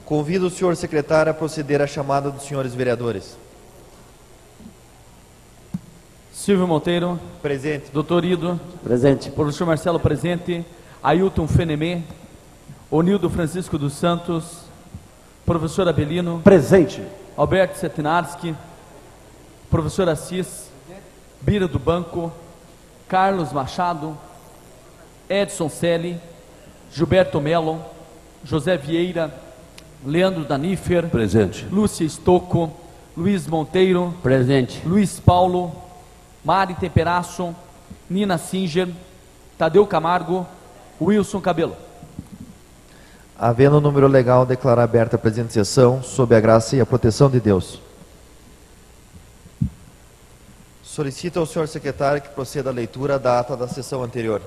Convido o senhor secretário a proceder à chamada dos senhores vereadores. Silvio Monteiro. Presente. Doutor Ido. Presente. Professor Marcelo, presente. Ailton Fenemê. Onildo Francisco dos Santos. Professor Abelino. Presente. Alberto Setinarski. Professor Assis. Bira do Banco. Carlos Machado. Edson Selle. Gilberto Melo. José Vieira. Leandro Danifer. Presente. Lúcia Estocco. Luiz Monteiro. Presente. Luiz Paulo. Mari Temperasso. Nina Singer. Tadeu Camargo. Wilson Cabelo. Havendo o número legal, declarar aberta a presente sessão, sob a graça e a proteção de Deus. Solicito ao senhor secretário que proceda à leitura da ata da sessão anterior.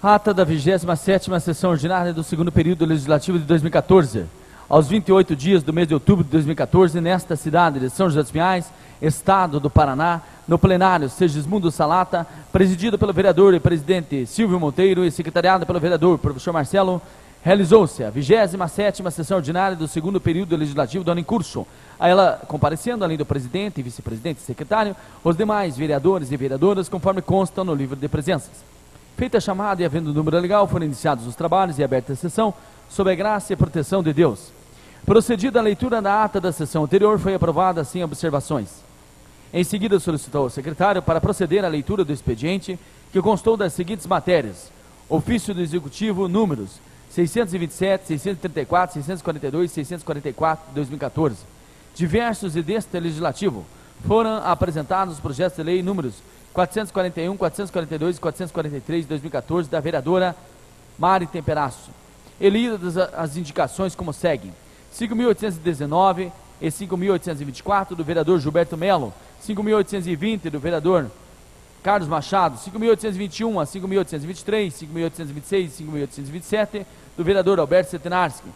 Ata da 27ª sessão ordinária do segundo período legislativo de 2014. Aos 28 dias do mês de outubro de 2014, nesta cidade de São José dos Pinhais, Estado do Paraná, no plenário Segismundo Salata, presidido pelo vereador e presidente Silvio Monteiro e secretariado pelo vereador professor Marcelo, realizou-se a 27ª sessão ordinária do segundo período legislativo do ano em curso. A ela comparecendo, além do presidente, vice-presidente e secretário, os demais vereadores e vereadoras, conforme constam no livro de presenças. Feita a chamada e havendo o número legal, foram iniciados os trabalhos e aberta a sessão, sob a graça e a proteção de Deus. Procedida a leitura da ata da sessão anterior, foi aprovada sem observações. Em seguida, solicitou ao secretário para proceder à leitura do expediente, que constou das seguintes matérias: ofício do Executivo, números 627, 634, 642, 644, de 2014. Diversos e deste legislativo foram apresentados os projetos de lei números 441, 442 e 443, de 2014, da vereadora Mari Temperasso. Lidas as indicações como seguem: 5.819 e 5.824, do vereador Gilberto Melo, 5.820, do vereador Carlos Machado, 5.821 a 5.823, 5.826 e 5.827, do vereador Alberto Setinarski,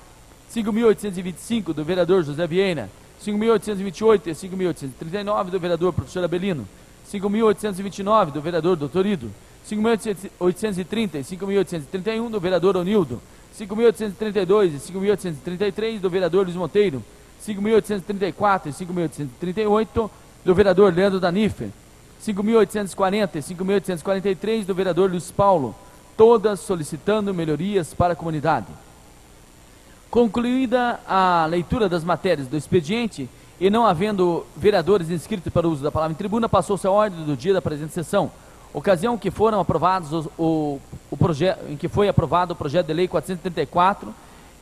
5.825, do vereador José Vieira, 5.828 e 5.839, do vereador professor Abelino, 5.829, do vereador Doutor Ido, 5.830 e 5.831, do vereador Onildo, 5.832 e 5.833, do vereador Luiz Monteiro, 5.834 e 5.838, do vereador Leandro Danifer, 5.840 e 5.843, do vereador Luiz Paulo, todas solicitando melhorias para a comunidade. Concluída a leitura das matérias do expediente e não havendo vereadores inscritos para o uso da palavra em tribuna, passou-se a ordem do dia da presente sessão, ocasião que foram aprovados em que foi aprovado o projeto de lei 434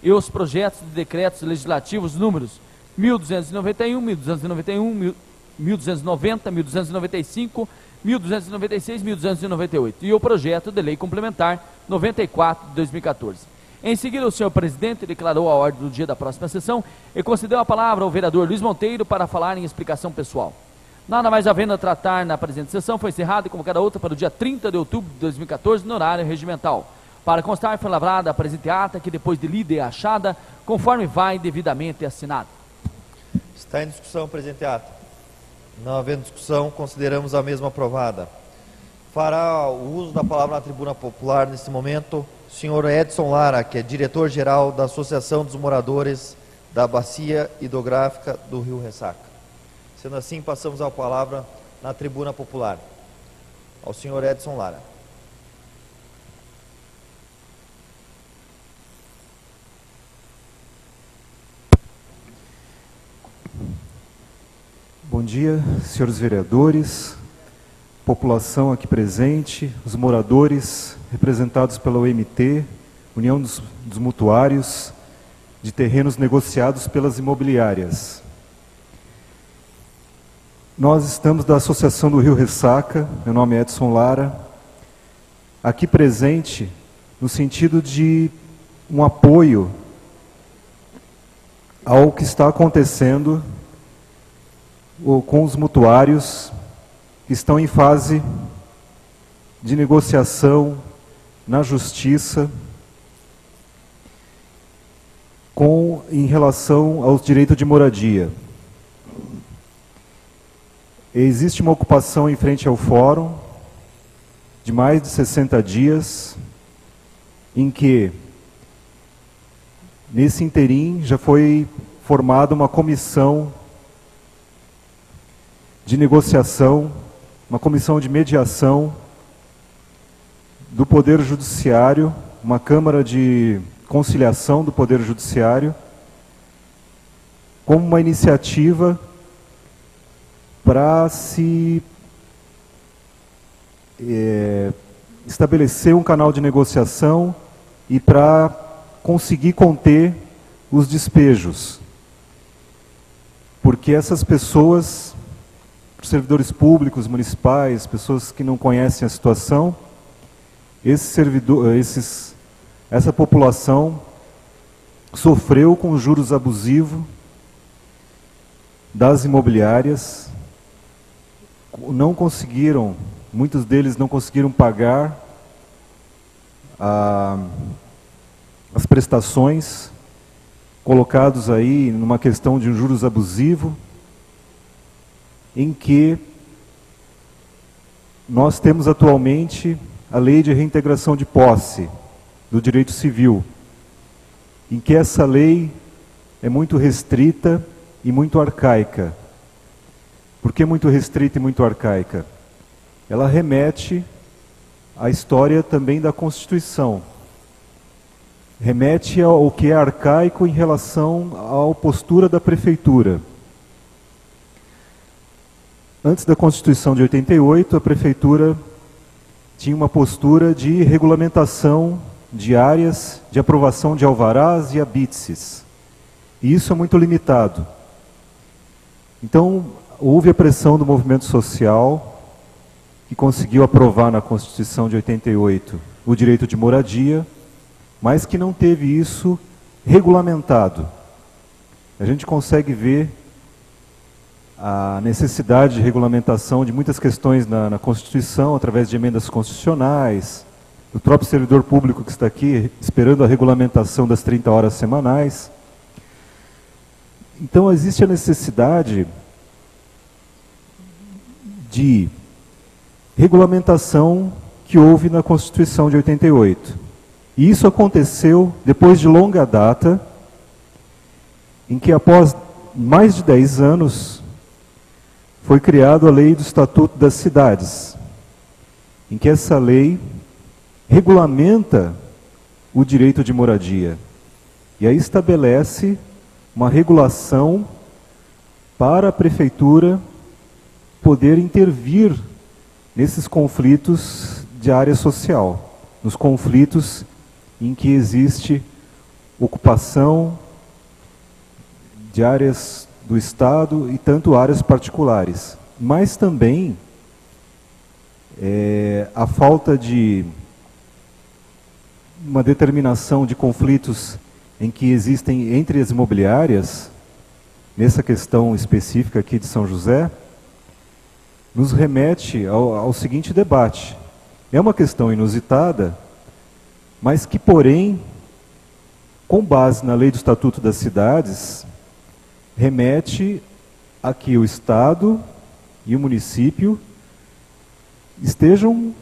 e os projetos de decretos legislativos números 1291, 1291, 1290, 1295, 1296, 1298 e o projeto de lei complementar 94 de 2014. Em seguida, o senhor presidente declarou a ordem do dia da próxima sessão e concedeu a palavra ao vereador Luiz Monteiro para falar em explicação pessoal. Nada mais havendo a tratar na presente sessão, foi encerrada e convocada outra para o dia 30 de outubro de 2014, no horário regimental. Para constar, foi lavrada a presente ata, que depois de lida e achada, conforme vai devidamente assinada. Está em discussão o presente ata. Não havendo discussão, consideramos a mesma aprovada. Fará o uso da palavra na tribuna popular, neste momento, o senhor Edson Lara, que é diretor-geral da Associação dos Moradores da Bacia Hidrográfica do Rio Ressaca. Sendo assim, passamos a palavra na tribuna popular ao senhor Edson Lara. Bom dia, senhores vereadores, população aqui presente, os moradores representados pela UMT, União dos Mutuários de Terrenos Negociados pelas Imobiliárias. Nós estamos da Associação do Rio Ressaca, meu nome é Edson Lara, aqui presente no sentido de um apoio ao que está acontecendo com os mutuários que estão em fase de negociação na Justiça em relação aos direitos de moradia. Existe uma ocupação em frente ao fórum de mais de 60 dias, em que nesse interim já foi formada uma comissão de negociação, uma comissão de mediação do Poder Judiciário, uma Câmara de Conciliação do Poder Judiciário, como uma iniciativa para se estabelecer um canal de negociação e para conseguir conter os despejos. Porque essas pessoas, servidores públicos, municipais, pessoas que não conhecem a situação, essa população sofreu com juros abusivos das imobiliárias, não conseguiram, muitos deles não conseguiram pagar as prestações, colocados aí numa questão de um juros abusivo, em que nós temos atualmente a Lei de Reintegração de Posse do Direito Civil, em que essa lei é muito restrita e muito arcaica. Por que muito restrita e muito arcaica? Ela remete à história também da Constituição. Remete ao que é arcaico em relação à postura da Prefeitura. Antes da Constituição de 88, a Prefeitura tinha uma postura de regulamentação de áreas, de aprovação de alvarás e habite-ses. E isso é muito limitado. Então, houve a pressão do movimento social, que conseguiu aprovar na Constituição de 88 o direito de moradia, mas que não teve isso regulamentado. A gente consegue ver a necessidade de regulamentação de muitas questões na Constituição, através de emendas constitucionais, do próprio servidor público que está aqui, esperando a regulamentação das 30 horas semanais. Então, existe a necessidade de regulamentação que houve na Constituição de 88. E isso aconteceu depois de longa data, em que após mais de 10 anos, foi criada a Lei do Estatuto das Cidades, em que essa lei regulamenta o direito de moradia. E aí estabelece uma regulação para a Prefeitura poder intervir nesses conflitos de área social, nos conflitos em que existe ocupação de áreas do Estado e tanto áreas particulares. Mas também a falta de uma determinação de conflitos em que existem entre as imobiliárias, nessa questão específica aqui de São José, nos remete ao seguinte debate. É uma questão inusitada, mas que, porém, com base na Lei do Estatuto das Cidades, remete a que o Estado e o município estejam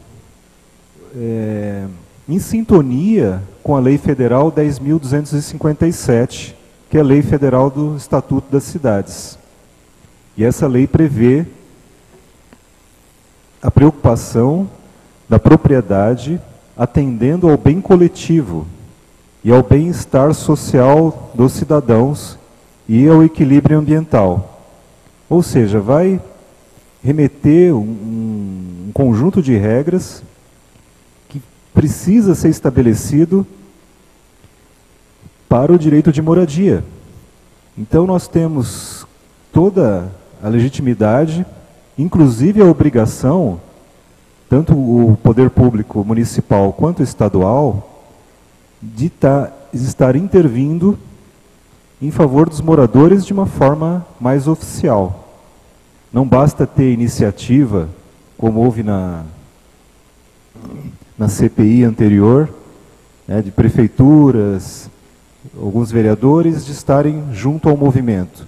em sintonia com a Lei Federal 10.257, que é a Lei Federal do Estatuto das Cidades. E essa lei prevê a preocupação da propriedade atendendo ao bem coletivo e ao bem-estar social dos cidadãos e ao equilíbrio ambiental. Ou seja, vai remeter um conjunto de regras que precisa ser estabelecido para o direito de moradia. Então nós temos toda a legitimidade, inclusive a obrigação, tanto o poder público municipal quanto estadual, de estar intervindo em favor dos moradores de uma forma mais oficial. Não basta ter iniciativa, como houve na CPI anterior, de prefeituras, alguns vereadores, de estarem junto ao movimento,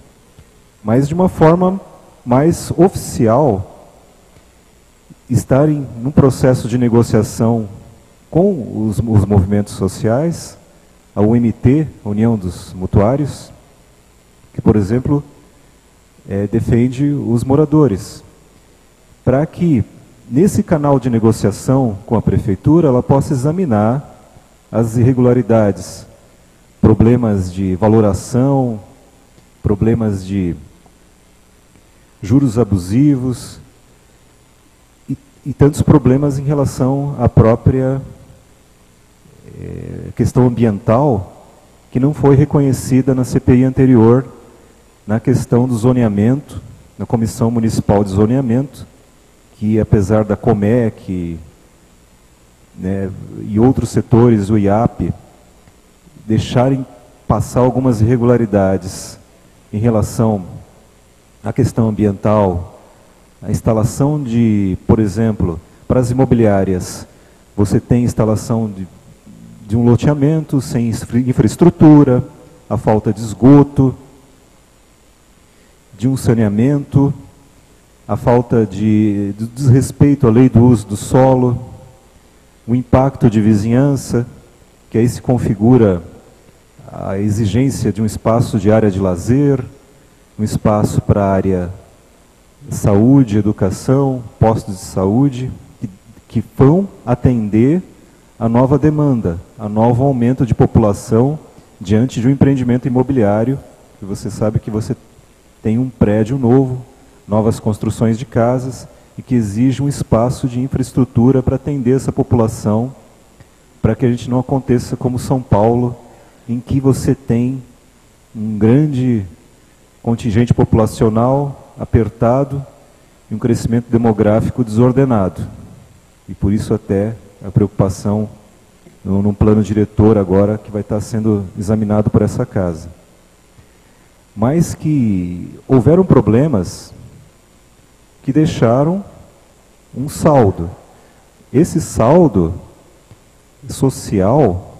mas de uma forma mais oficial, estarem num processo de negociação com os movimentos sociais a UMT, a União dos Mutuários, que, por exemplo, defende os moradores, para que, nesse canal de negociação com a prefeitura, ela possa examinar as irregularidades, problemas de valoração, problemas de juros abusivos e tantos problemas em relação à própria questão ambiental que não foi reconhecida na CPI anterior, na questão do zoneamento, na Comissão Municipal de Zoneamento, que apesar da Comec, né, e outros setores, o IAP, deixarem passar algumas irregularidades em relação à questão ambiental, a instalação de, por exemplo, para as imobiliárias, você tem instalação de um loteamento sem infraestrutura, a falta de esgoto, de um saneamento, a falta de desrespeito à lei do uso do solo, o impacto de vizinhança, que aí se configura a exigência de um espaço de área de lazer, um espaço para a área de saúde, educação, postos de saúde, que vão atender a nova demanda, a novo aumento de população diante de um empreendimento imobiliário, que você sabe que você tem um prédio novo, novas construções de casas, e que exige um espaço de infraestrutura para atender essa população, para que a gente não aconteça como São Paulo, em que você tem um grande contingente populacional apertado e um crescimento demográfico desordenado. E por isso até a preocupação num plano diretor agora que vai estar sendo examinado por essa casa. Mas que houveram problemas que deixaram um saldo. Esse saldo social,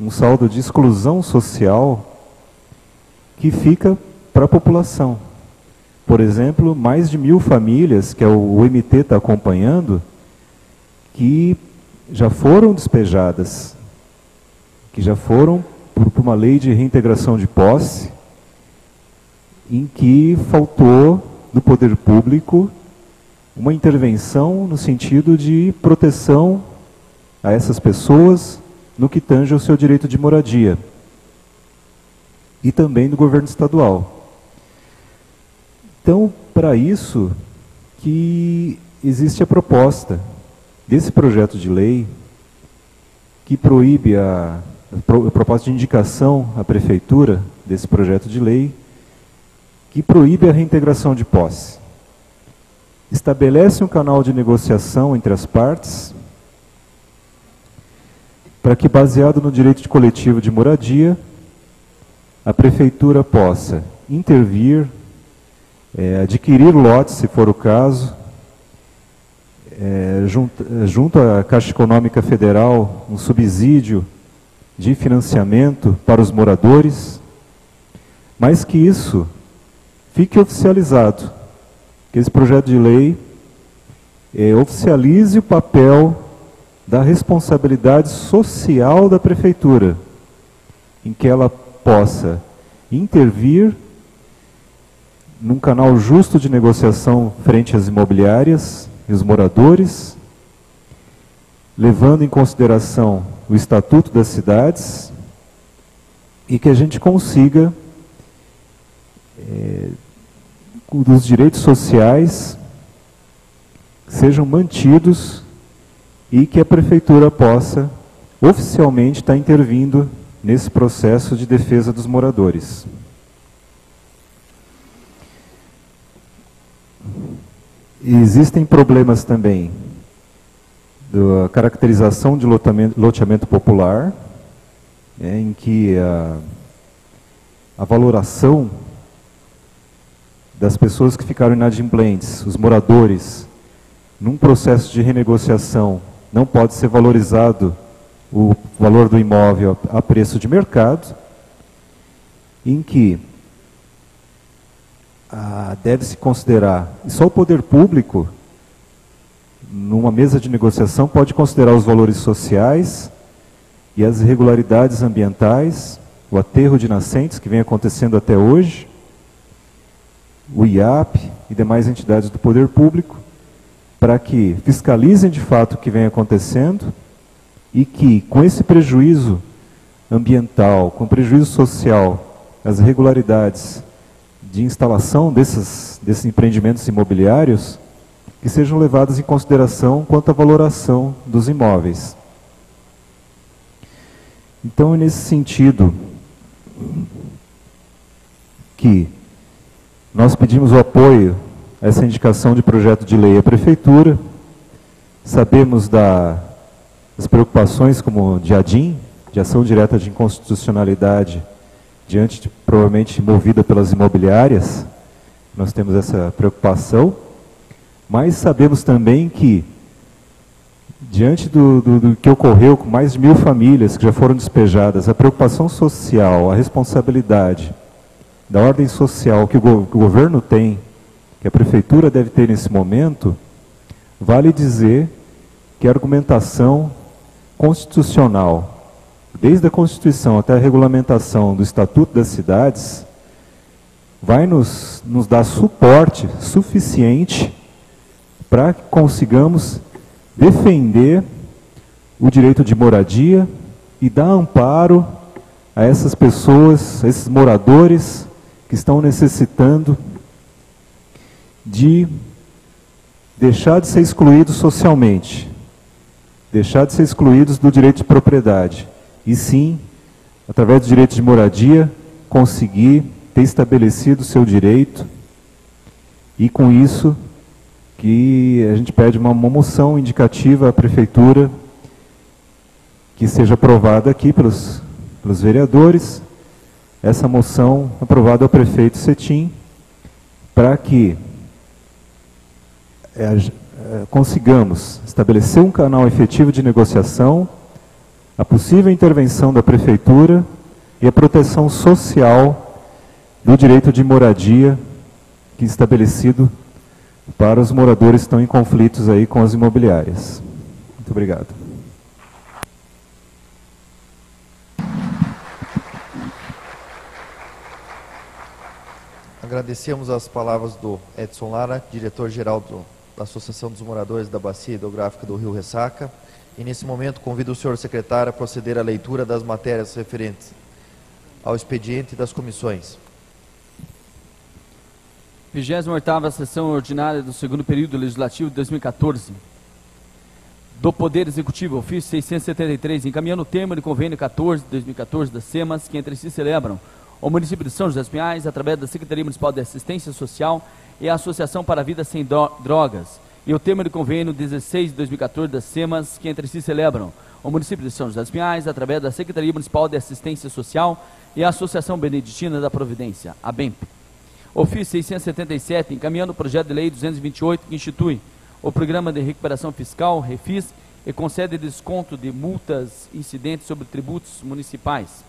um saldo de exclusão social, que fica para a população. Por exemplo, mais de 1.000 famílias, que o MT está acompanhando, que já foram despejadas, que já foram por uma lei de reintegração de posse, em que faltou do poder público uma intervenção no sentido de proteção a essas pessoas no que tange ao seu direito de moradia e também do governo estadual. Então, para isso que existe a proposta desse projeto de lei que proíbe a proposta de indicação à prefeitura desse projeto de lei que proíbe a reintegração de posse. Estabelece um canal de negociação entre as partes para que, baseado no direito coletivo de moradia, a prefeitura possa intervir, adquirir lotes, se for o caso, junto à Caixa Econômica Federal, um subsídio de financiamento para os moradores, mas que isso fique oficializado, que esse projeto de lei oficialize o papel da responsabilidade social da prefeitura, em que ela possa intervir num canal justo de negociação frente às imobiliárias e os moradores, levando em consideração o Estatuto das Cidades, e que a gente consiga os direitos sociais sejam mantidos e que a prefeitura possa oficialmente estar intervindo nesse processo de defesa dos moradores. E existem problemas também da caracterização de loteamento popular, em que a valoração das pessoas que ficaram inadimplentes, os moradores, num processo de renegociação, não pode ser valorizado o valor do imóvel a preço de mercado, em que deve-se considerar, e só o poder público, numa mesa de negociação, pode considerar os valores sociais e as irregularidades ambientais, o aterro de nascentes que vem acontecendo até hoje, o IAP e demais entidades do poder público, para que fiscalizem de fato o que vem acontecendo e que, com esse prejuízo ambiental, com prejuízo social, as irregularidades de instalação desses empreendimentos imobiliários, que sejam levadas em consideração quanto à valoração dos imóveis. Então, é nesse sentido que nós pedimos o apoio a essa indicação de projeto de lei à Prefeitura. Sabemos das preocupações como de ADIM, de ação direta de inconstitucionalidade, diante de, provavelmente movida pelas imobiliárias, nós temos essa preocupação, mas sabemos também que, diante do que ocorreu com mais de 1000 famílias que já foram despejadas, a preocupação social, a responsabilidade da ordem social que o governo tem, que a Prefeitura deve ter nesse momento, vale dizer que a argumentação constitucional, desde a Constituição até a regulamentação do Estatuto das Cidades, vai nos dar suporte suficiente para que consigamos defender o direito de moradia e dar amparo a essas pessoas, a esses moradores que estão necessitando de deixar de ser excluídos socialmente, deixar de ser excluídos do direito de propriedade, e sim, através do direito de moradia, conseguir ter estabelecido o seu direito, e com isso que a gente pede uma moção indicativa à Prefeitura que seja aprovada aqui pelos vereadores, essa moção aprovada ao prefeito Cetim, para que consigamos estabelecer um canal efetivo de negociação, a possível intervenção da Prefeitura e a proteção social do direito de moradia que é estabelecido para os moradores que estão em conflitos aí com as imobiliárias. Muito obrigado. Agradecemos as palavras do Edson Lara, diretor-geral da Associação dos Moradores da Bacia Hidrográfica do Rio Ressaca. E nesse momento convido o senhor secretário a proceder à leitura das matérias referentes ao expediente das comissões. 28ª Sessão Ordinária do segundo período legislativo de 2014. Do Poder Executivo, ofício 673, encaminhando o termo de convênio 14 de 2014 das SEMAS, que entre si celebram o município de São José dos Pinhais, através da Secretaria Municipal de Assistência Social e a Associação para a Vida Sem Drogas, e o termo de convênio 16 de 2014 das SEMAS, que entre si celebram o município de São José dos Pinhais, através da Secretaria Municipal de Assistência Social e a Associação Beneditina da Providência, a BEMP. Ofício 677, encaminhando o projeto de lei 228, que institui o Programa de Recuperação Fiscal, REFIS, e concede desconto de multas incidentes sobre tributos municipais.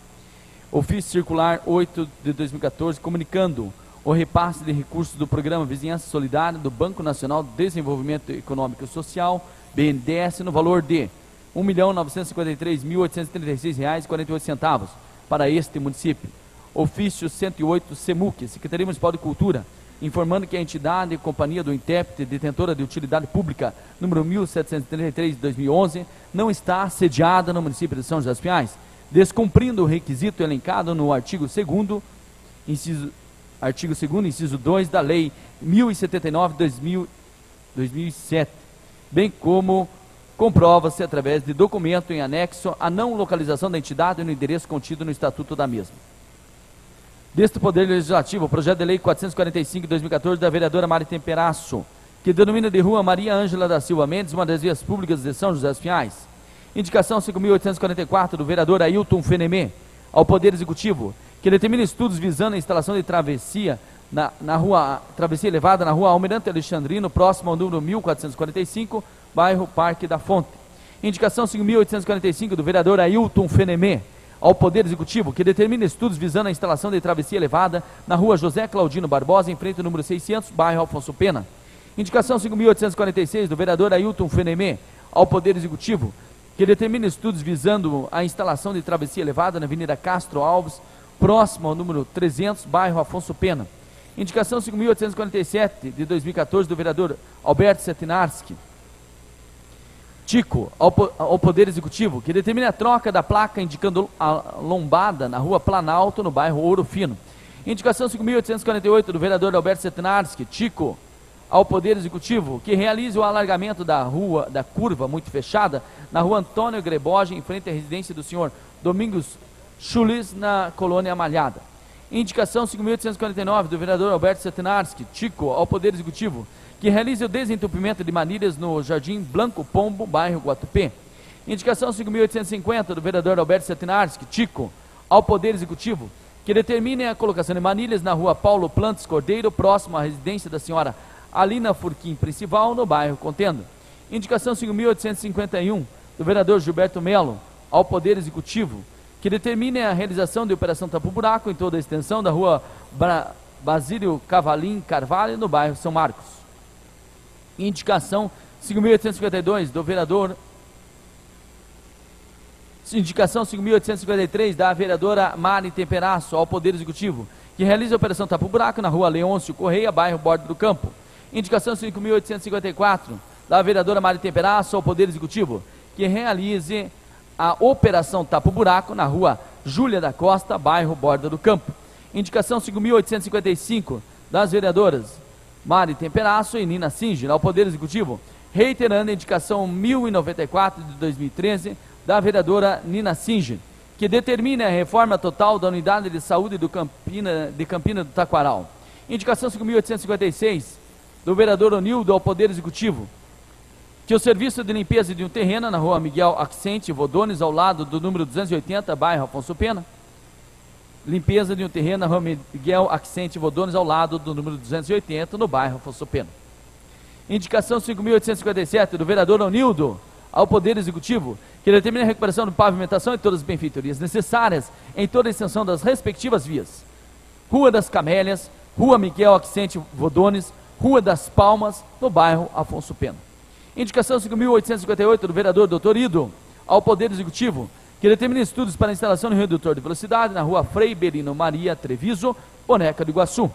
Ofício circular 8 de 2014, comunicando o repasse de recursos do Programa Vizinhança Solidária do Banco Nacional de Desenvolvimento Econômico e Social, BNDES, no valor de R$ 1.953.836,48 para este município. Ofício 108, SEMUC, Secretaria Municipal de Cultura, informando que a entidade e companhia do intérprete detentora de utilidade pública número 1733 de 2011 não está sediada no município de São José dos Pinhais, descumprindo o requisito elencado no artigo 2º, inciso 2 da Lei 1079/2007, bem como comprova-se através de documento em anexo a não localização da entidade no endereço contido no Estatuto da mesma. Deste Poder Legislativo, o projeto de lei 445 de 2014 da vereadora Mari Temperasso, que denomina de Rua Maria Ângela da Silva Mendes, uma das vias públicas de São José dos Pinhais. Indicação 5.844 do vereador Ailton Fenemê ao Poder Executivo, que determina estudos visando a instalação de travessia travessia elevada na rua Almirante Alexandrino, próximo ao número 1445, bairro Parque da Fonte. Indicação 5.845 do vereador Ailton Fenemê ao Poder Executivo, que determina estudos visando a instalação de travessia elevada na rua José Claudino Barbosa, em frente ao número 600, bairro Alfonso Pena. Indicação 5.846 do vereador Ailton Fenemê ao Poder Executivo, que determina estudos visando a instalação de travessia elevada na Avenida Castro Alves, próximo ao número 300, bairro Afonso Pena. Indicação 5.847 de 2014 do vereador Alberto Setinarski, Tico, ao Poder Executivo, que determina a troca da placa indicando a lombada na rua Planalto, no bairro Ouro Fino. Indicação 5.848 do vereador Alberto Setinarski, Tico, ao Poder Executivo, que realize o alargamento da rua, da curva muito fechada, na rua Antônio Greboge, em frente à residência do senhor Domingos Chulis, na Colônia Malhada. Indicação 5.849 do vereador Alberto Setinarski, Tico, ao Poder Executivo, que realize o desentupimento de manilhas no Jardim Blanco Pombo, bairro Guatupê. Indicação 5.850 do vereador Alberto Setinarski, Tico, ao Poder Executivo, que determine a colocação de manilhas na rua Paulo Plantes Cordeiro, próximo à residência da senhora Alina Furquim Principal, no bairro Contendo. Indicação 5.851 do vereador Gilberto Melo, ao Poder Executivo, que determine a realização de operação tapa-buraco em toda a extensão da rua Basílio Cavalim Carvalho, no bairro São Marcos. Indicação 5.852 do vereador... Indicação 5.853 da vereadora Mari Temperaço, ao Poder Executivo, que realiza a operação tapa-buraco na rua Leôncio Correia, bairro Borda do Campo. Indicação 5.854 da vereadora Mari Temperaço, ao Poder Executivo, que realize a operação tapa-buraco na rua Júlia da Costa, bairro Borda do Campo. Indicação 5.855 das vereadoras Mari Temperaço e Nina Singer, ao Poder Executivo, reiterando a indicação 1094 de 2013 da vereadora Nina Singer, que determina a reforma total da unidade de saúde de Campina do Taquaral. Indicação 5.856 do vereador Onildo, ao Poder Executivo, que o serviço de limpeza de um terreno na rua Miguel Accente Vodones, ao lado do número 280, bairro Afonso Pena, limpeza de um terreno na rua Miguel Accente Vodones, ao lado do número 280, no bairro Afonso Pena. Indicação 5.857 do vereador Onildo, ao Poder Executivo, que determina a recuperação de pavimentação e todas as benfeitorias necessárias em toda a extensão das respectivas vias. Rua das Camélias, Rua Miguel Accente Vodones, Rua das Palmas, no bairro Afonso Pena. Indicação 5.858 do vereador Dr. Ido, ao Poder Executivo, que determina estudos para a instalação de redutor de velocidade na rua Frei Berino Maria Treviso, Boneca do Iguaçu.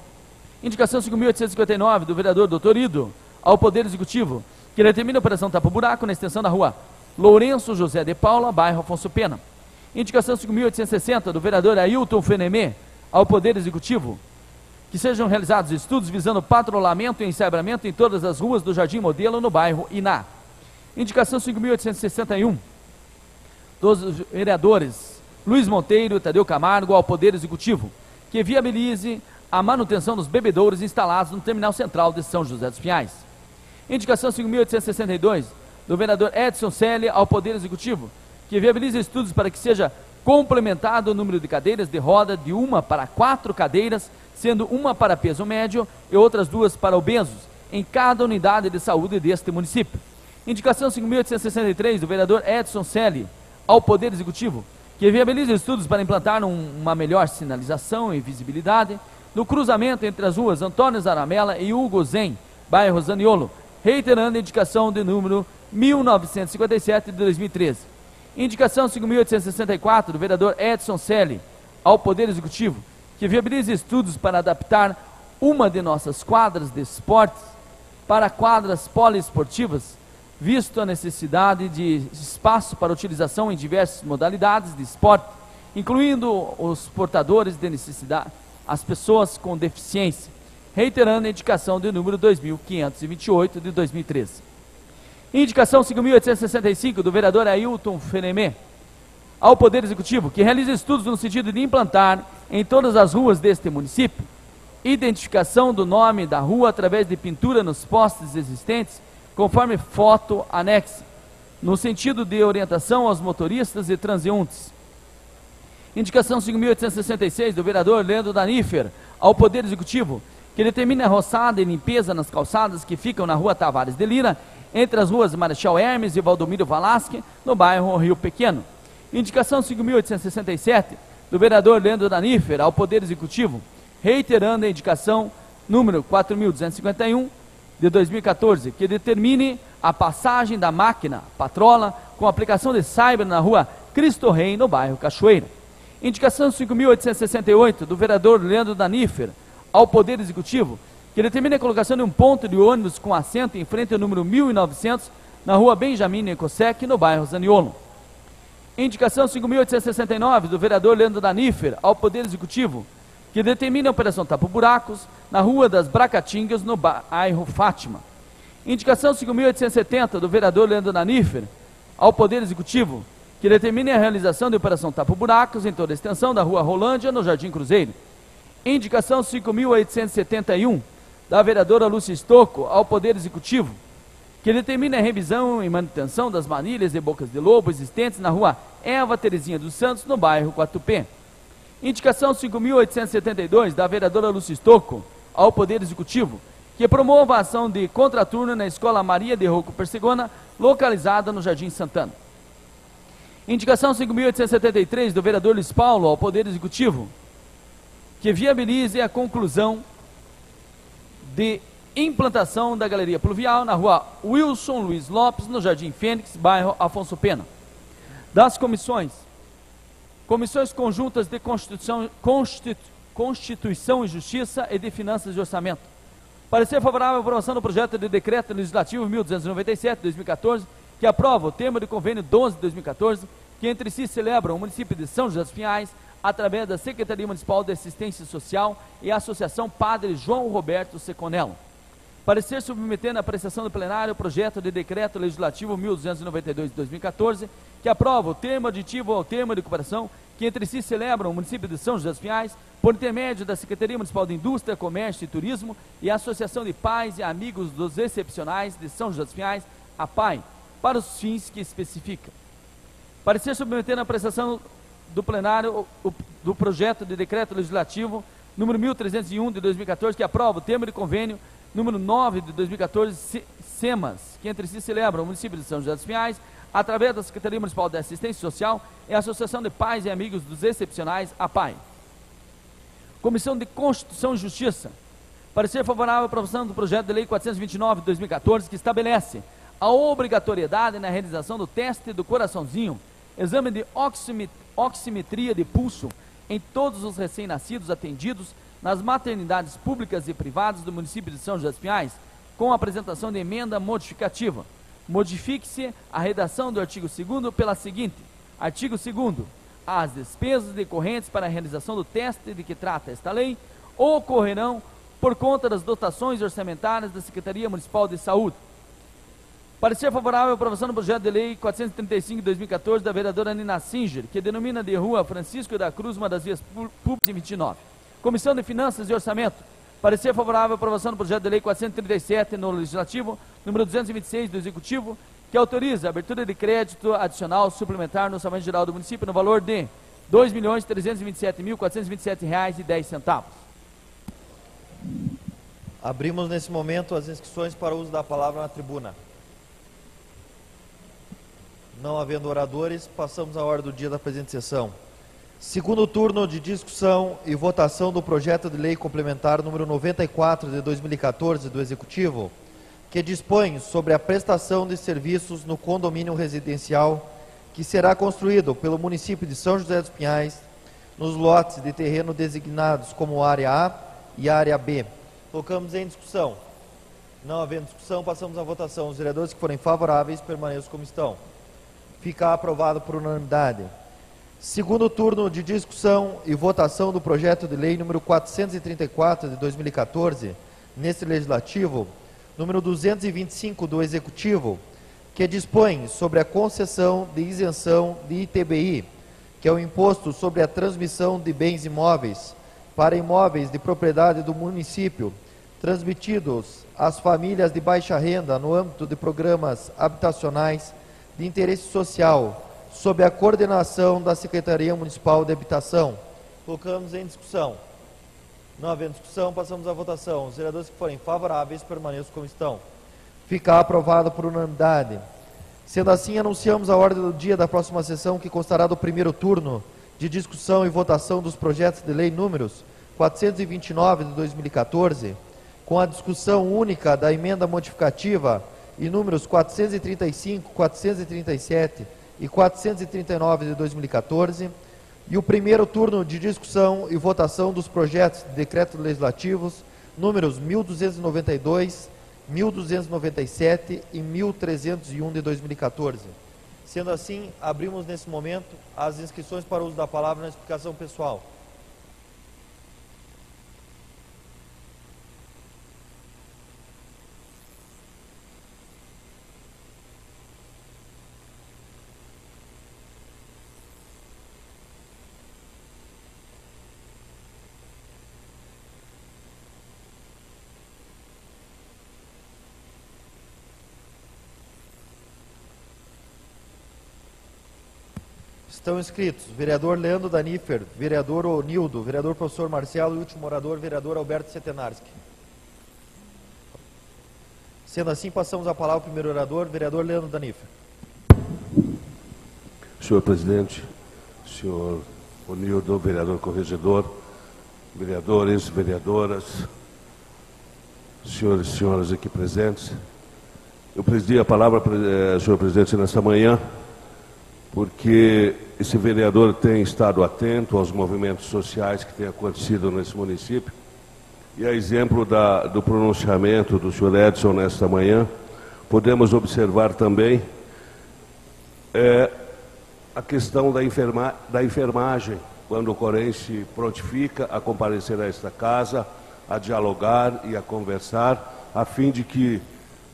Indicação 5.859 do vereador Dr. Ido, ao Poder Executivo, que determina a operação tapa-buraco na extensão da rua Lourenço José de Paula, bairro Afonso Pena. Indicação 5.860 do vereador Ailton Fenemê, ao Poder Executivo, que sejam realizados estudos visando patrulhamento e ensabramento em todas as ruas do Jardim Modelo, no bairro Iná. Indicação 5.861 dos vereadores Luiz Monteiro e Tadeu Camargo, ao Poder Executivo, que viabilize a manutenção dos bebedouros instalados no terminal central de São José dos Pinhais. Indicação 5.862 do vereador Edson Selle, ao Poder Executivo, que viabilize estudos para que seja complementado o número de cadeiras de roda de 1 para 4 cadeiras, sendo uma para peso médio e outras 2 para obesos, em cada unidade de saúde deste município. Indicação 5.863 do vereador Edson Selle, ao Poder Executivo, que viabilize estudos para implantar uma melhor sinalização e visibilidade no cruzamento entre as ruas Antônio Zaramella e Hugo Zen, bairro Zaniolo, reiterando a indicação de número 1957 de 2013. Indicação 5.864 do vereador Edson Selle, ao Poder Executivo, que viabilize estudos para adaptar uma de nossas quadras de esportes para quadras poliesportivas, visto a necessidade de espaço para utilização em diversas modalidades de esporte, incluindo os portadores de necessidade, as pessoas com deficiência, reiterando a indicação de número 2.528 de 2013. Indicação 5.865 do vereador Ailton Fenemê, ao Poder Executivo, que realiza estudos no sentido de implantar em todas as ruas deste município identificação do nome da rua através de pintura nos postes existentes, conforme foto anexa, no sentido de orientação aos motoristas e transeuntes. Indicação 5.866 do vereador Leandro Danifer, ao Poder Executivo, que determina a roçada e limpeza nas calçadas que ficam na rua Tavares de Lira, entre as ruas Marechal Hermes e Valdomiro Valasque, no bairro Rio Pequeno. Indicação 5.867 do vereador Leandro Danifer, ao Poder Executivo, reiterando a indicação número 4.251 de 2014, que determine a passagem da máquina patrola com aplicação de cyber na rua Cristo Rei, no bairro Cachoeira. Indicação 5.868 do vereador Leandro Danifer ao Poder Executivo, que determina a colocação de um ponto de ônibus com assento em frente ao número 1900, na rua Benjamin Ecosec, no bairro Zaniolo. Indicação 5.869 do vereador Leandro Danifer ao Poder Executivo, que determina a operação tapa-buracos na rua das Bracatingas, no bairro Fátima. Indicação 5.870 do vereador Leandro Danifer ao Poder Executivo, que determina a realização de operação tapa-buracos em toda a extensão da rua Rolândia, no Jardim Cruzeiro. Indicação 5.871 da vereadora Lúcia Estocco ao Poder Executivo, que determina a revisão e manutenção das manilhas e bocas de lobo existentes na rua Eva Terezinha dos Santos, no bairro Quatupé. Indicação 5.872 da vereadora Lúcia Estocco ao Poder Executivo, que promova a ação de contraturno na Escola Maria de Rocco Persegona, localizada no Jardim Santana. Indicação 5.873 do vereador Luiz Paulo ao Poder Executivo, que viabilize a conclusão de implantação da galeria pluvial na rua Wilson Luiz Lopes, no Jardim Fênix, bairro Afonso Pena. Das comissões conjuntas de Constituição e Justiça e de Finanças e Orçamento. Parecer favorável à aprovação do projeto de decreto legislativo 1297/2014, que aprova o termo de convênio 12 de 2014, que entre si celebram o município de São José dos Pinhais, através da Secretaria Municipal de Assistência Social e a Associação Padre João Roberto Seconello. Parecer submetendo à apreciação do plenário o projeto de decreto legislativo 1292/2014, que aprova o termo aditivo ao termo de cooperação que entre si celebram o município de São José dos Pinhais, por intermédio da Secretaria Municipal de Indústria, Comércio e Turismo e a Associação de Pais e Amigos dos Excepcionais de São José dos Pinhais, a PAI, para os fins que especifica. Parecer submetendo à apreciação do plenário do projeto de decreto legislativo número 1301 de 2014, que aprova o termo de convênio número 9 de 2014, SEMAS, que entre si celebram o município de São José dos Pinhais, através da Secretaria Municipal de Assistência Social e a Associação de Pais e Amigos dos Excepcionais, a PAI. Comissão de Constituição e Justiça. Parecer favorável à aprovação do projeto de lei 429 de 2014, que estabelece a obrigatoriedade na realização do teste do coraçãozinho, exame de oximetria de pulso em todos os recém-nascidos atendidos nas maternidades públicas e privadas do município de São José dos Pinhais, com a apresentação de emenda modificativa. Modifique-se a redação do artigo 2º pela seguinte: artigo 2º. As despesas decorrentes para a realização do teste de que trata esta lei ocorrerão por conta das dotações orçamentárias da Secretaria Municipal de Saúde. Parecer favorável à aprovação do projeto de lei 435 de 2014 da vereadora Nina Singer, que denomina de rua Francisco da Cruz uma das vias públicas em 29. Comissão de Finanças e Orçamento. Parecer favorável à aprovação do projeto de lei 437 no Legislativo, número 226 do Executivo, que autoriza a abertura de crédito adicional suplementar no orçamento geral do município no valor de R$ 2.327.427,10. Abrimos nesse momento as inscrições para o uso da palavra na tribuna. Não havendo oradores, passamos à ordem do dia da presente sessão. Segundo turno de discussão e votação do projeto de lei complementar número 94 de 2014 do Executivo, que dispõe sobre a prestação de serviços no condomínio residencial que será construído pelo município de São José dos Pinhais, nos lotes de terreno designados como área A e área B. Colocamos em discussão. Não havendo discussão, passamos à votação. Os vereadores que forem favoráveis permaneçam como estão. Fica aprovado por unanimidade. Segundo turno de discussão e votação do projeto de lei número 434 de 2014, neste legislativo, número 225 do Executivo, que dispõe sobre a concessão de isenção de ITBI, que é o Imposto sobre a Transmissão de Bens Imóveis, para imóveis de propriedade do município, transmitidos às famílias de baixa renda no âmbito de programas habitacionais de interesse social, sob a coordenação da Secretaria Municipal de Habitação. Colocamos em discussão. Não havendo discussão, passamos à votação. Os vereadores que forem favoráveis permaneçam como estão. Fica aprovado por unanimidade. Sendo assim, anunciamos a ordem do dia da próxima sessão, que constará do primeiro turno de discussão e votação dos projetos de lei números 429 de 2014, com a discussão única da emenda modificativa e números 435, 437 e 439 de 2014, e o primeiro turno de discussão e votação dos projetos de decretos legislativos números 1292, 1297 e 1301 de 2014. Sendo assim, abrimos nesse momento as inscrições para o uso da palavra na explicação pessoal. Estão inscritos vereador Leandro Danifer, vereador Onildo, vereador professor Marcelo e último orador, vereador Alberto Setenarski. Sendo assim, passamos a palavra ao primeiro orador, vereador Leandro Danifer. Senhor presidente, senhor Onildo, vereador corregedor, vereadores, vereadoras, senhores e senhoras aqui presentes, eu presidi a palavra, senhor presidente, nesta manhã, porque esse vereador tem estado atento aos movimentos sociais que têm acontecido nesse município, e a exemplo do pronunciamento do senhor Edson nesta manhã, podemos observar também a questão da enfermagem, quando o Corém se prontifica a comparecer a esta casa, a dialogar e a conversar, a fim de que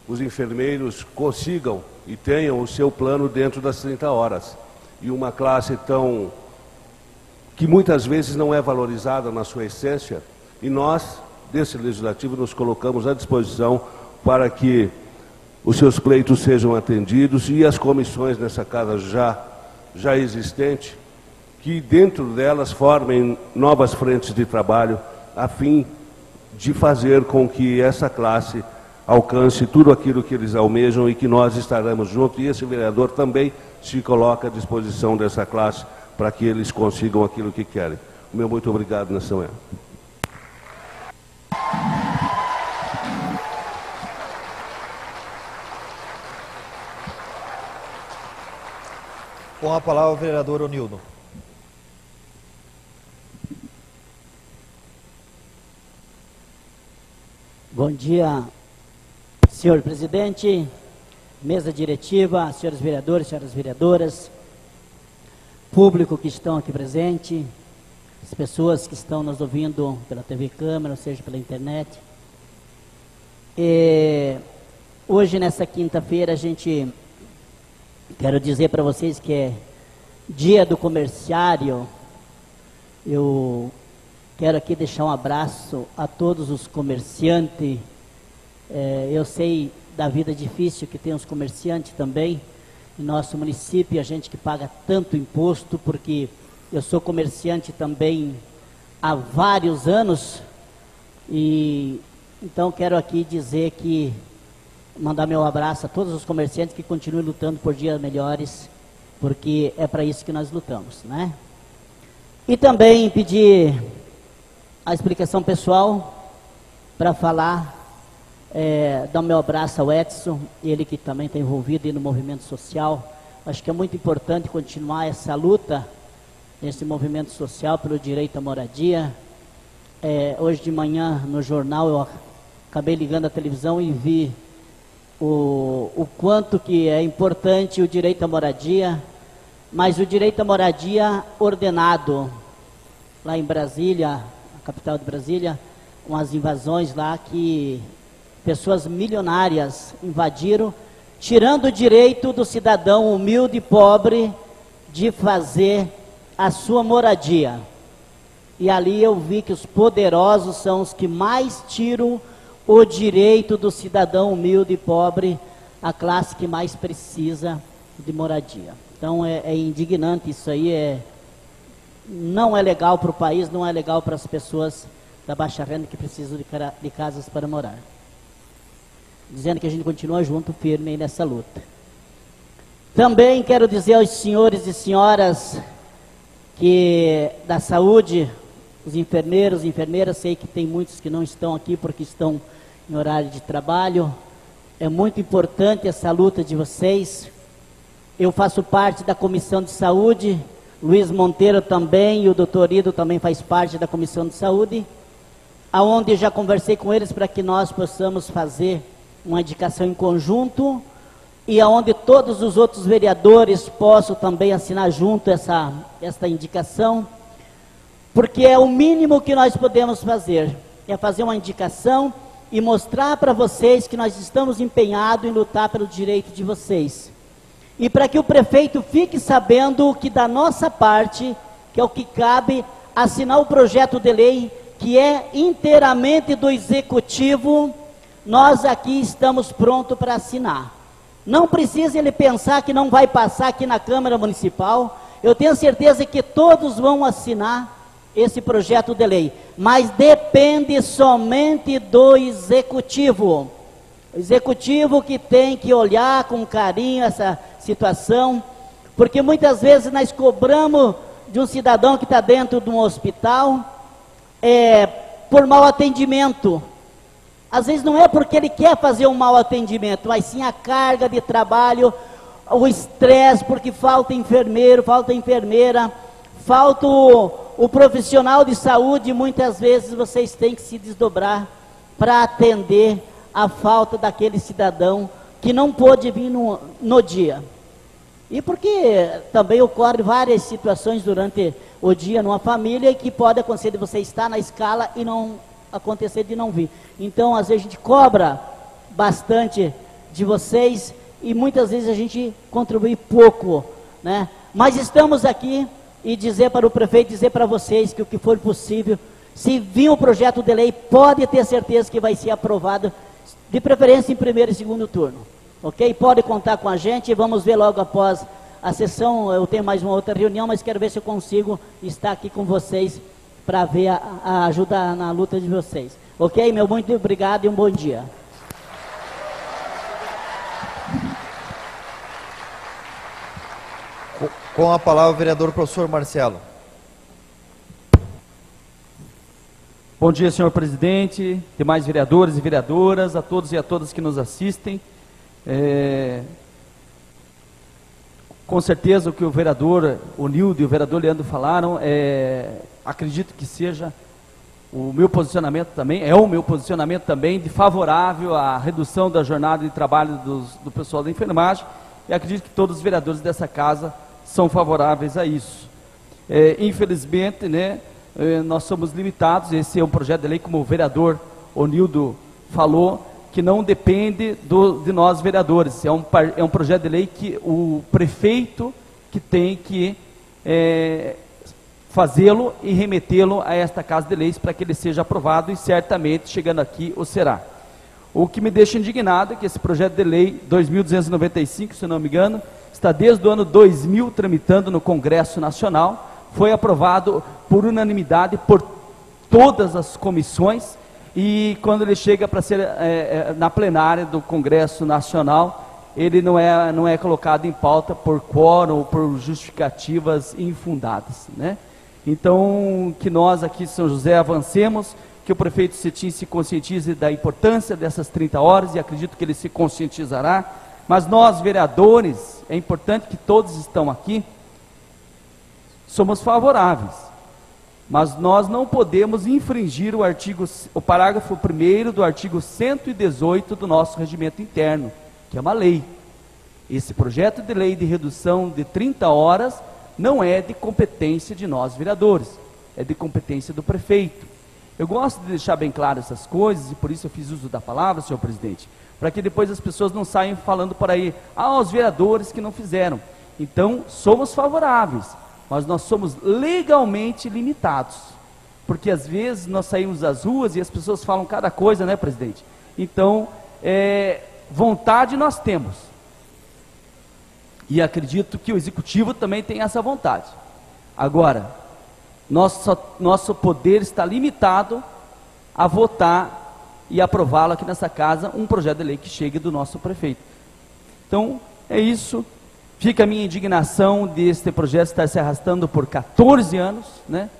os enfermeiros consigam e tenham o seu plano dentro das 30 horas. E uma classe que muitas vezes não é valorizada na sua essência, e nós, desse Legislativo, nos colocamos à disposição para que os seus pleitos sejam atendidos e as comissões nessa casa já existente, que dentro delas formem novas frentes de trabalho, a fim de fazer com que essa classe alcance tudo aquilo que eles almejam e que nós estaremos juntos, e esse vereador também se coloca à disposição dessa classe para que eles consigam aquilo que querem. O meu muito obrigado nessa manhã. Com a palavra o vereador Onildo. Bom dia, senhor presidente, mesa diretiva, senhores vereadores, senhoras vereadoras, público que estão aqui presente, as pessoas que estão nos ouvindo pela TV Câmara, ou seja, pela internet. Hoje, nessa quinta-feira, quero dizer para vocês que é dia do comerciário. Eu quero aqui deixar um abraço a todos os comerciantes. Eu sei da vida difícil que tem os comerciantes também em nosso município, a gente que paga tanto imposto, porque eu sou comerciante também há vários anos, e então quero aqui dizer que mandar meu abraço a todos os comerciantes que continuem lutando por dias melhores, porque é para isso que nós lutamos, né? E também pedir a explicação pessoal para falar, dar o meu abraço ao Edson, ele que também está envolvido no movimento social. Acho que é muito importante continuar essa luta, esse movimento social pelo direito à moradia. Hoje de manhã no jornal eu acabei ligando a televisão e vi o quanto que é importante o direito à moradia, mas o direito à moradia ordenado. Lá em Brasília, a capital de Brasília, umas invasões lá que pessoas milionárias invadiram, tirando o direito do cidadão humilde e pobre de fazer a sua moradia. E ali eu vi que os poderosos são os que mais tiram o direito do cidadão humilde e pobre, a classe que mais precisa de moradia. Então é indignante isso aí, não é legal para o país, não é legal para as pessoas da baixa renda que precisam de casas para morar. Dizendo que a gente continua junto, firme aí nessa luta. Também quero dizer aos senhores e senhoras que da saúde, os enfermeiros, enfermeiras, sei que tem muitos que não estão aqui porque estão em horário de trabalho, É muito importante essa luta de vocês. Eu faço parte da Comissão de Saúde, Luiz Monteiro também, e o doutor Ido também faz parte da Comissão de Saúde, aonde já conversei com eles para que nós possamos fazer uma indicação em conjunto, e aonde todos os outros vereadores possam também assinar junto essa indicação, porque é o mínimo que nós podemos fazer, é fazer uma indicação e mostrar para vocês que nós estamos empenhados em lutar pelo direito de vocês. E para que o prefeito fique sabendo que da nossa parte, que é o que cabe, assinar o projeto de lei, que é inteiramente do executivo, nós aqui estamos prontos para assinar. Não precisa ele pensar que não vai passar aqui na Câmara Municipal. Eu tenho certeza que todos vão assinar esse projeto de lei, mas depende somente do executivo. O executivo que tem que olhar com carinho essa situação, porque muitas vezes nós cobramos de um cidadão que está dentro de um hospital por mau atendimento. Às vezes não é porque ele quer fazer um mau atendimento, mas sim a carga de trabalho, o estresse, porque falta enfermeiro, falta enfermeira, falta o profissional de saúde. Muitas vezes vocês têm que se desdobrar para atender a falta daquele cidadão que não pôde vir no dia. E porque também ocorrem várias situações durante o dia numa família, e que pode acontecer de você estar na escala e não acontecer de não vir. Então, às vezes a gente cobra bastante de vocês, e muitas vezes a gente contribui pouco, né? Mas estamos aqui, e dizer para o prefeito, dizer para vocês que o que for possível, se vir o projeto de lei, pode ter certeza que vai ser aprovado, de preferência em primeiro e segundo turno, ok? Pode contar com a gente, vamos ver logo após a sessão. Eu tenho mais uma outra reunião, mas quero ver se eu consigo estar aqui com vocês para ver a ajuda na luta de vocês, ok? Meu muito obrigado e um bom dia. Com a palavra o vereador professor Marcelo. Bom dia, senhor presidente, demais vereadores e vereadoras, a todos e a todas que nos assistem. Com certeza o que o vereador Nildo e o vereador Leandro falaram, acredito que seja o meu posicionamento também, é o meu posicionamento também, de favorável à redução da jornada de trabalho do pessoal da enfermagem, e acredito que todos os vereadores dessa casa são favoráveis a isso. Infelizmente, né, nós somos limitados. Esse é um projeto de lei, como o vereador Nildo falou, que não depende de nós vereadores. É um projeto de lei que o prefeito que tem que fazê-lo e remetê-lo a esta Casa de Leis para que ele seja aprovado, e certamente chegando aqui o será. O que me deixa indignado é que esse projeto de lei 2295, se não me engano, está desde o ano 2000 tramitando no Congresso Nacional, foi aprovado por unanimidade por todas as comissões, e quando ele chega para ser na plenária do Congresso Nacional, ele não é colocado em pauta por quórum ou por justificativas infundadas, né? Então, que nós aqui, São José, avancemos, que o prefeito Cetim se conscientize da importância dessas 30 horas, e acredito que ele se conscientizará. Mas nós, vereadores, é importante que todos estão aqui, somos favoráveis, mas nós não podemos infringir o parágrafo 1º do artigo 118 do nosso regimento interno, que é uma lei. Esse projeto de lei de redução de 30 horas não é de competência de nós vereadores, é de competência do prefeito. Eu gosto de deixar bem claro essas coisas, e por isso eu fiz uso da palavra, senhor presidente, para que depois as pessoas não saiam falando por aí, os vereadores que não fizeram. Então, somos favoráveis, mas nós somos legalmente limitados, porque às vezes nós saímos das ruas e as pessoas falam cada coisa, né, presidente? Então, vontade nós temos, e acredito que o executivo também tem essa vontade. Agora, nosso poder está limitado a votar e aprová-lo aqui nessa casa, um projeto de lei que chegue do nosso prefeito. Então, é isso. Fica a minha indignação deste projeto estar se arrastando por 14 anos, né?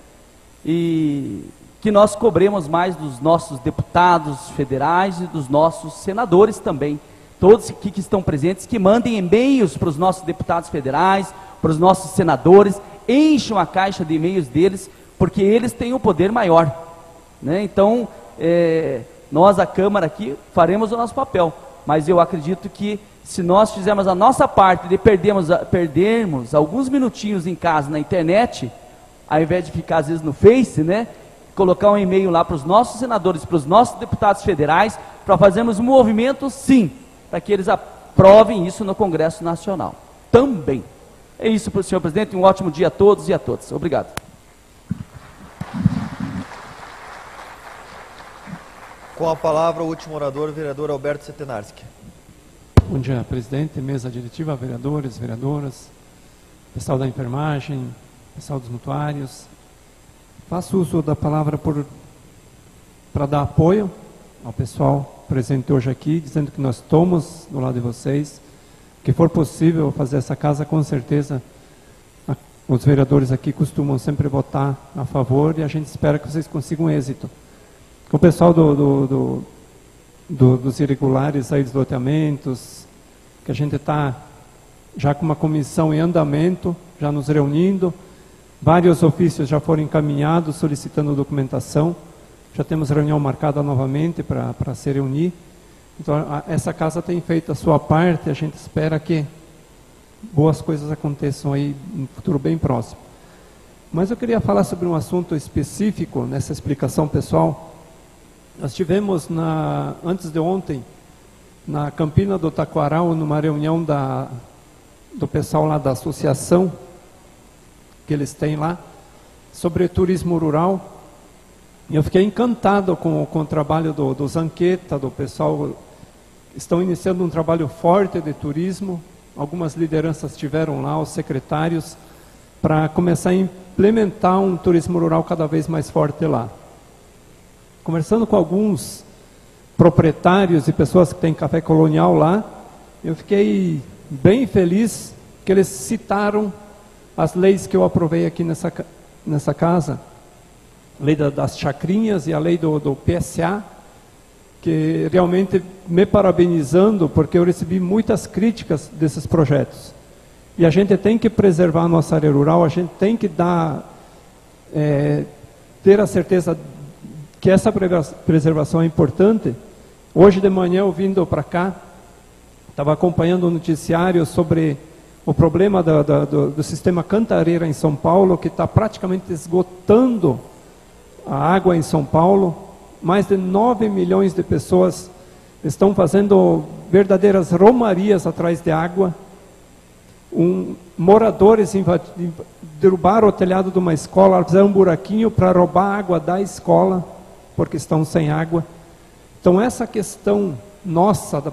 E que nós cobremos mais dos nossos deputados federais e dos nossos senadores também, todos que estão presentes, que mandem e-mails para os nossos deputados federais, para os nossos senadores, encham a caixa de e-mails deles, porque eles têm o poder maior, né? Então, nós, a Câmara aqui, faremos o nosso papel, mas eu acredito que se nós fizermos a nossa parte de perdermos alguns minutinhos em casa na internet, ao invés de ficar às vezes no Face, né, colocar um e-mail lá para os nossos senadores, para os nossos deputados federais, para fazermos um movimento, sim, para que eles aprovem isso no Congresso Nacional também. É isso, senhor presidente, um ótimo dia a todos e a todas. Obrigado. Com a palavra o último orador, o vereador Alberto Setenarski. Bom dia, presidente, mesa diretiva, vereadores, vereadoras, pessoal da enfermagem, pessoal dos mutuários. Faço uso da palavra para dar apoio ao pessoal presente hoje aqui, dizendo que nós estamos do lado de vocês, que for possível fazer essa casa, com certeza, os vereadores aqui costumam sempre votar a favor e a gente espera que vocês consigam êxito. Com o pessoal dos irregulares aí dos loteamentos, que a gente está já com uma comissão em andamento, já nos reunindo, vários ofícios já foram encaminhados solicitando documentação, já temos reunião marcada novamente para se reunir. Então essa casa tem feito a sua parte, a gente espera que boas coisas aconteçam aí no futuro bem próximo. Mas eu queria falar sobre um assunto específico nessa explicação pessoal. Nós tivemos, antes de ontem, na Campina do Taquaral, numa reunião do pessoal lá da associação, que eles têm lá, sobre turismo rural. E eu fiquei encantado com o trabalho do Zanqueta, do pessoal. Estão iniciando um trabalho forte de turismo. Algumas lideranças estiveram lá, os secretários, para começar a implementar um turismo rural cada vez mais forte lá. Conversando com alguns proprietários e pessoas que têm café colonial lá, eu fiquei bem feliz que eles citaram as leis que eu aprovei aqui nessa casa, a lei das chacrinhas e a lei do PSA, que realmente me parabenizando, porque eu recebi muitas críticas desses projetos. E a gente tem que preservar a nossa área rural, a gente tem que ter a certeza que essa preservação é importante. Hoje de manhã, eu vindo para cá, estava acompanhando um noticiário sobre o problema do sistema Cantareira em São Paulo, que está praticamente esgotando a água em São Paulo. Mais de 9 milhões de pessoas estão fazendo verdadeiras romarias atrás de água. Moradores derrubaram o telhado de uma escola, fizeram um buraquinho para roubar água da escola, porque estão sem água. Então essa questão nossa da